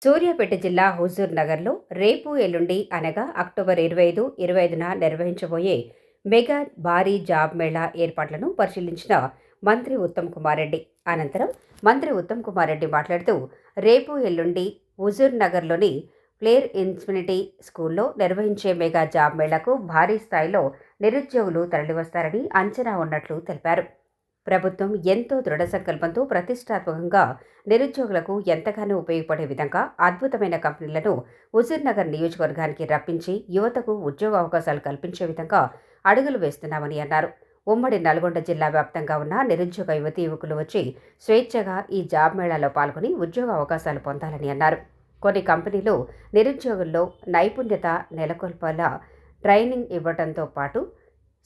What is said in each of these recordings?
సూర్యాపేట జిల్లా హుజూర్ నగర్లో రేపు ఎల్లుండి అనగా అక్టోబర్ 25, 25న నిర్వహించబోయే మెగా భారీ జాబ్ మేళా ఏర్పాట్లను పరిశీలించిన మంత్రి ఉత్తమ్ కుమార్ రెడ్డి. అనంతరం మంత్రి ఉత్తమ్ కుమార్ రెడ్డి మాట్లాడుతూ, రేపు ఎల్లుండి హుజూర్ నగర్లోని ప్లేర్ ఇన్ఫినిటీ స్కూల్లో నిర్వహించే మెగా జాబ్ మేళాకు భారీ స్థాయిలో నిరుద్యోగులు తరలివస్తారని అంచనా ఉన్నట్లు తెలిపారు. ప్రభుత్వం ఎంతో దృఢ సంకల్పంతో ప్రతిష్టాత్మకంగా నిరుద్యోగులకు ఎంతగానో ఉపయోగపడే విధంగా అద్భుతమైన కంపెనీలను హుజూర్ నగర్ నియోజకవర్గానికి రప్పించి యువతకు ఉద్యోగ అవకాశాలు కల్పించే విధంగా అడుగులు వేస్తున్నామని అన్నారు. ఉమ్మడి నల్గొండ జిల్లా వ్యాప్తంగా ఉన్న నిరుద్యోగ యువతీ యువకులు వచ్చి స్వేచ్ఛగా ఈ జాబ్ మేళాలో పాల్గొని ఉద్యోగ అవకాశాలు పొందాలని అన్నారు. కొన్ని కంపెనీలు నిరుద్యోగుల్లో నైపుణ్యత నెలకొల్పేలా ట్రైనింగ్ ఇవ్వడంతో పాటు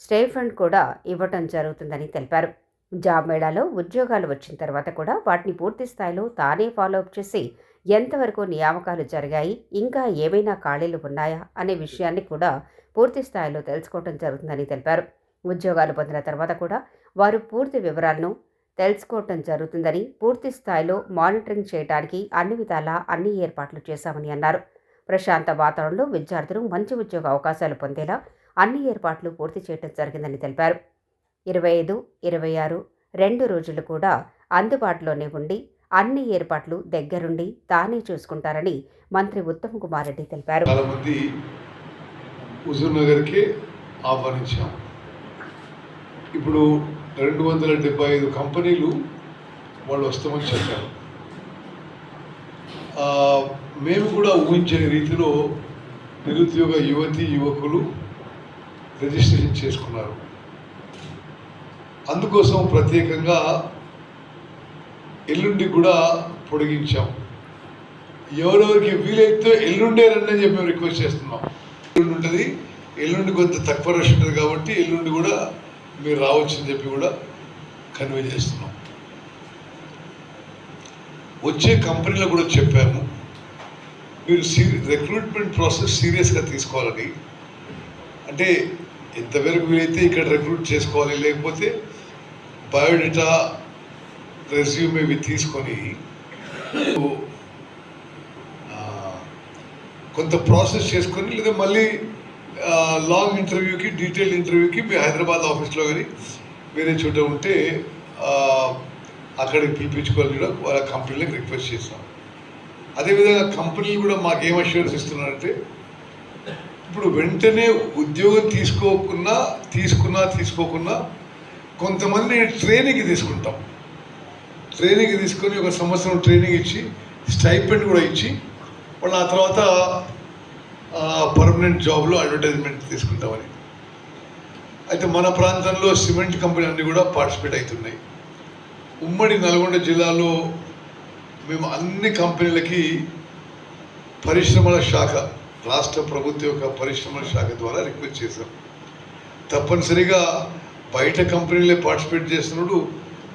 స్టైఫండ్ కూడా ఇవ్వటం జరుగుతుందని తెలిపారు. జాబ్ మేళాలో ఉద్యోగాలు వచ్చిన తర్వాత కూడా వాటిని పూర్తి స్థాయిలో తానే ఫాలోఅప్ చేసి ఎంతవరకు నియామకాలు జరిగాయి, ఇంకా ఏమైనా ఖాళీలు ఉన్నాయా అనే విషయాన్ని కూడా పూర్తి స్థాయిలో తెలుసుకోవడం జరుగుతుందని తెలిపారు. ఉద్యోగాలు పొందిన తర్వాత కూడా వారు పూర్తి వివరాలను తెలుసుకోవటం జరుగుతుందని, పూర్తి స్థాయిలో మానిటరింగ్ చేయడానికి అన్ని విధాలా అన్ని ఏర్పాట్లు చేశామని అన్నారు. ప్రశాంత వాతావరణంలో విద్యార్థులు మంచి ఉద్యోగ అవకాశాలు పొందేలా అన్ని ఏర్పాట్లు పూర్తి చేయడం జరిగిందని తెలిపారు. 25, 26 2 రోజులు కూడా అందుబాటులోనే ఉండి అన్ని ఏర్పాట్లు దగ్గరుండి తానే చూసుకుంటారని మంత్రి ఉత్తమ్ కుమార్ రెడ్డి తెలిపారు. చాలా మంది హుజూర్ నగర్కి ఆహ్వానించాం. ఇప్పుడు 275 కంపెనీలు వాళ్ళు వస్తామని చెప్పారు. మేము కూడా ఊహించని రీతిలో నిరుద్యోగ యువతీ యువకులు రిజిస్ట్రేషన్ చేసుకున్నారు. అందుకోసం ప్రత్యేకంగా ఎల్లుండి కూడా పొడిగించాం. ఎవరెవరికి వీలైతే ఎల్లుండే రండి అని చెప్పి మేము రిక్వెస్ట్ చేస్తున్నాం. ఎల్లుండి ఉంటుంది, ఎల్లుండి కొంత తక్కువ రష్ ఉంటుంది కాబట్టి ఎల్లుండి కూడా మీరు రావచ్చని చెప్పి కూడా కన్వే చేస్తున్నాం. వచ్చే కంపెనీలో కూడా చెప్పాము, మీరు రిక్రూట్మెంట్ ప్రాసెస్ సీరియస్గా తీసుకోవాలని. అంటే ఎంతవరకు వీలైతే ఇక్కడ రిక్రూట్ చేసుకోవాలి, లేకపోతే బయోడేటా రెజ్యూమే ఇవి తీసుకొని కొంత ప్రాసెస్ చేసుకొని, లేదా మళ్ళీ లాంగ్ ఇంటర్వ్యూకి డీటెయిల్ ఇంటర్వ్యూకి మీ హైదరాబాద్ ఆఫీస్లో కానీ వేరే చోట ఉంటే అక్కడికి పిలిపించుకోవాలని కూడా వాళ్ళ కంపెనీలకు రిక్వెస్ట్ చేస్తాం. అదేవిధంగా కంపెనీలు కూడా మాకు ఏం అష్యూరెన్స్ ఇస్తున్నారంటే, ఇప్పుడు వెంటనే ఉద్యోగం తీసుకోకున్నా కొంతమంది ట్రైనింగ్కి తీసుకుంటాం. ట్రైనింగ్ తీసుకొని 1 సంవత్సరం ట్రైనింగ్ ఇచ్చి స్టైపెండ్ కూడా ఇచ్చి వాళ్ళు ఆ తర్వాత పర్మనెంట్ జాబ్లో అడ్వర్టైజ్మెంట్ తీసుకుంటామని. అయితే మన ప్రాంతంలో సిమెంట్ కంపెనీ అన్నీ కూడా పార్టిసిపేట్ అవుతున్నాయి. ఉమ్మడి నల్గొండ జిల్లాలో మేము అన్ని కంపెనీలకి పరిశ్రమల శాఖ, రాష్ట్ర ప్రభుత్వ యొక్క పరిశ్రమల శాఖ ద్వారా రిక్వెస్ట్ చేశాం. తప్పనిసరిగా బయట కంపెనీలే పార్టిసిపేట్ చేస్తున్నప్పుడు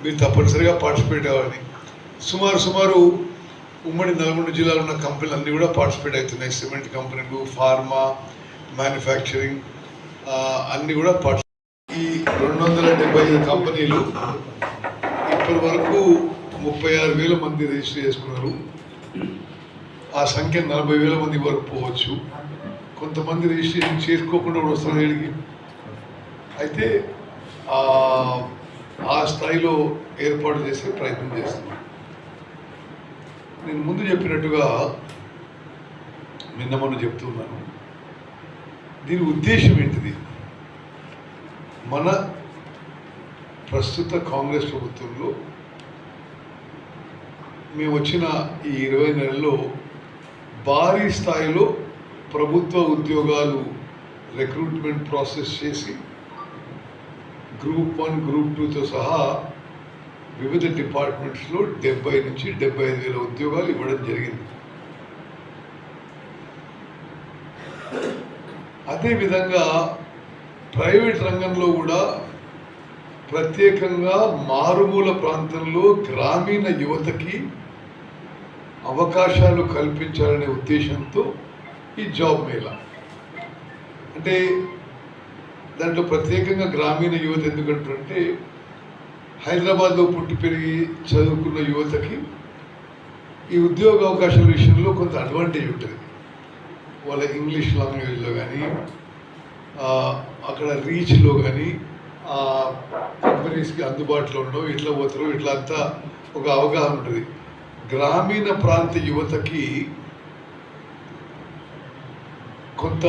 మీరు తప్పనిసరిగా పార్టిసిపేట్ అవ్వాలని. సుమారు ఉమ్మడి నల్గొండ జిల్లాలో ఉన్న కంపెనీలు అన్నీ కూడా పార్టిసిపేట్ అవుతున్నాయి. సిమెంట్ కంపెనీలు, ఫార్మా, మ్యానుఫ్యాక్చరింగ్ అన్నీ కూడా ఈ 275 కంపెనీలు ఇప్పటి వరకు 36,000 మంది రిజిస్టర్ చేసుకున్నారు. ఆ సంఖ్య 40,000 మంది వరకు పోవచ్చు. కొంతమంది రిజిస్ట్రేషన్ చేసుకోకుండా కూడా వస్తున్నారు వీడికి. అయితే ఆ స్థాయిలో ఏర్పాటు చేసే ప్రయత్నం చేస్తున్నాం. నేను ముందు చెప్పినట్టుగా నిన్న మొన్న చెప్తున్నాను, దీని ఉద్దేశం ఏంటిది? మన ప్రస్తుత కాంగ్రెస్ ప్రభుత్వంలో మేము వచ్చిన ఈ 20 నెలల్లో భారీ స్థాయిలో ప్రభుత్వ ఉద్యోగాలు రిక్రూట్మెంట్ ప్రాసెస్ చేసి గ్రూప్ 1, గ్రూప్ 2తో సహా వివిధ డిపార్ట్మెంట్స్లో 70 నుంచి 75,000 ఉద్యోగాలు ఇవ్వడం జరిగింది. అదేవిధంగా ప్రైవేట్ రంగంలో కూడా ప్రత్యేకంగా మారుమూల ప్రాంతంలో గ్రామీణ యువతకి అవకాశాలు కల్పించాలనే ఉద్దేశంతో ఈ జాబ్ మేళా. అంటే దాంట్లో ప్రత్యేకంగా గ్రామీణ యువత ఎందుకంటే హైదరాబాద్లో పుట్టి పెరిగి చదువుకున్న యువతకి ఈ ఉద్యోగ అవకాశాల విషయంలో కొంత అడ్వాంటేజ్ ఉంటుంది. వాళ్ళ ఇంగ్లీష్ లాంగ్వేజ్లో కానీ అక్కడ రీచ్లో కానీ కంపెనీస్కి అందుబాటులో ఉండవు, ఇట్లా పోతారు, ఇట్లా అంతా ఒక అవగాహన ఉంటుంది. గ్రామీణ ప్రాంత యువతకి కొంత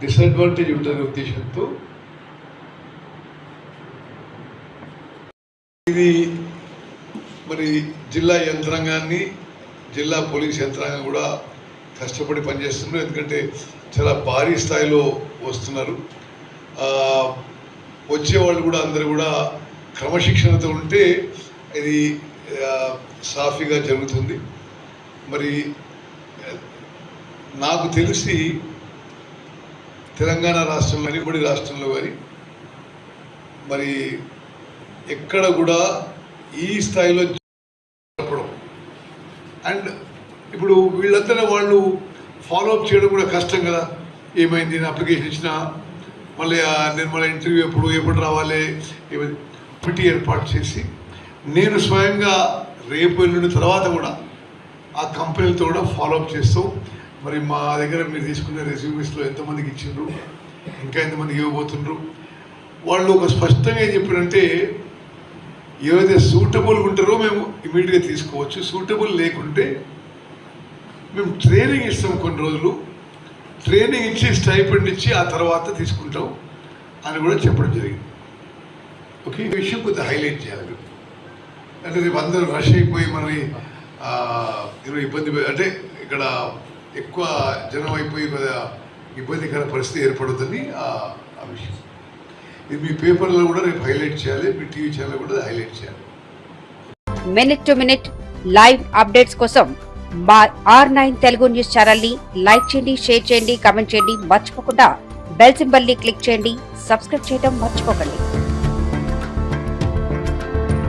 డిసడ్వాంటేజ్ ఉంటుంది ఉద్దేశంతో ఇది మరి జిల్లా యంత్రాంగాన్ని, జిల్లా పోలీస్ యంత్రాంగం కూడా కష్టపడి పనిచేస్తున్నారు. ఎందుకంటే చాలా భారీ స్థాయిలో వస్తున్నారు. వచ్చేవాళ్ళు కూడా అందరూ కూడా క్రమశిక్షణతో ఉంటే ఇది సాఫీగా జరుగుతుంది. మరి నాకు తెలిసి తెలంగాణ రాష్ట్రంలో కానీ ఉమ్మడి రాష్ట్రంలో కానీ మరి ఎక్కడ కూడా ఈ స్థాయిలో చెప్పడం అండ్ ఇప్పుడు వీళ్ళంతా వాళ్ళు ఫాలోఅప్ చేయడం కూడా కష్టం కదా. ఏమైంది, నేను అప్లికేషన్ ఇచ్చిన, మళ్ళీ నేను మళ్ళీ ఇంటర్వ్యూ ఎప్పుడు రావాలి, కమిటీ ఏర్పాటు చేసి నేను స్వయంగా రేపు ఎల్లుండి తర్వాత కూడా ఆ కంపెనీలతో కూడా ఫాలోఅప్ చేస్తాం. మరి మా దగ్గర మీరు తీసుకునే రెజ్యూమేస్లో ఎంతమందికి ఇచ్చిండ్రు, ఇంకా ఎంతమందికి ఇవ్వబోతుండ్రు, వాళ్ళు ఒక స్పష్టంగా ఏం చెప్పారంటే ఏవైతే సూటబుల్గా ఉంటారో మేము ఇమీడియట్గా తీసుకోవచ్చు, సూటబుల్ లేకుంటే మేము ట్రైనింగ్ ఇస్తాం, కొన్ని రోజులు ట్రైనింగ్ ఇచ్చి స్టైపెండ్ ఇచ్చి ఆ తర్వాత తీసుకుంటాం అని కూడా చెప్పడం జరిగింది. ఓకే, ఈ విషయం కొద్దిగా హైలైట్ చేయాలి. అంటే రేపు అందరూ రష్ అయిపోయి మరి ఇబ్బంది, అంటే ఇక్కడ ఎక్కువ జనం అయిపోయి కొద్దిగా ఇబ్బందికర పరిస్థితి ఏర్పడుతుందని ఆ విషయం. ఇది మీ పేపర్లో కూడా రేపు హైలైట్ చేయాలి, మీ టీవీ ఛానల్ కూడా హైలైట్ చేయాలి. Minute to minute live updates కోసం మా R9 తెలుగు న్యూస్ ఛానల్ ని లైక్ చేయండి, షేర్ చేయండి, కామెంట్ చేయండి, మర్చిపోకుండా బెల్ సింబల్ ని క్లిక్ చేయండి, సబ్స్క్రైబ్ చేయడం మర్చిపోకండి.